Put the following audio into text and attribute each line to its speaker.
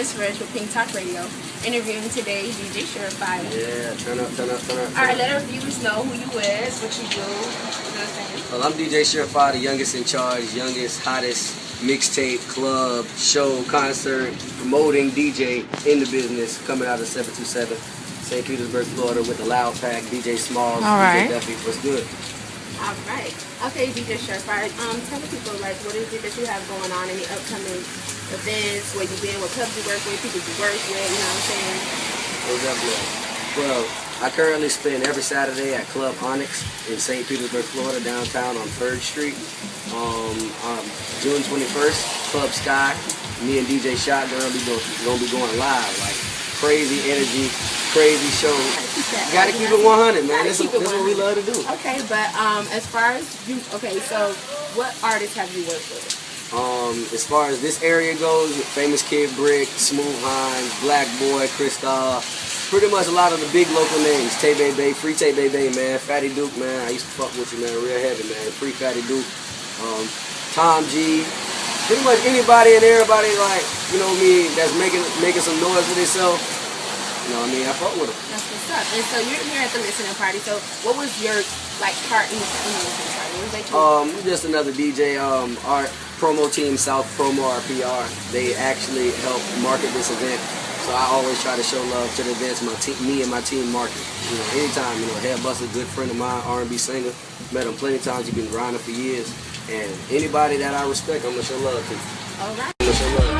Speaker 1: Miss Rich with Pink Talk Radio. Interviewing today DJ Surefire.
Speaker 2: Yeah, turn up.
Speaker 1: Alright, let our viewers know who you is, what you do. You know what I'm saying?
Speaker 2: Well, I'm DJ Surefire, the youngest in charge, youngest, hottest mixtape, club, show, concert, promoting DJ in the business, coming out of 727, St. Petersburg, Florida, with the Loud Pack, DJ Smalls,
Speaker 3: Alright.
Speaker 2: DJ Duffy. What's good?
Speaker 1: Alright. Okay, DJ Surefire. Tell the people, like, what is it that you have going on, any upcoming events, where you been, what clubs you work with, people you work with, you know what I'm saying?
Speaker 2: What's up, bro? Well, I currently spend every Saturday at Club Onyx in St. Petersburg, Florida, downtown on 3rd Street. June 21st, Club Sky. Me and DJ Shotgun gonna be going live, like crazy energy, crazy show. Gotta keep it 100, man. This is what we love to do.
Speaker 1: Okay, but as far as you, okay, so what artists have you worked with?
Speaker 2: As far as this area goes, Famous Kid Brick, Smooth Hines, Black Boy, Cristal, pretty much a lot of the big local names. Tay Bay, Free Tay Bay, man. Fatty Duke, man. I used to fuck with you, man. Real heavy, man. Free Fatty Duke. Tom G. Pretty much anybody and everybody, like, you know what I mean, that's making some noise for themselves. You know what I mean? I fuck with them.
Speaker 1: That's what's up. And so you're here at the listening party. So what was your, like, part in the listening party? What was that you?
Speaker 2: Just another DJ. Our promo team, South Promo, our PR, they actually help market this event. So I always try to show love to the events me and my team market. You know, anytime, you know, Head Buster, good friend of mine, R&B singer. Met him plenty of times. He's been grinding for years. And anybody that I respect, I'm going to show love to.
Speaker 1: All right.
Speaker 2: I'm going to show love.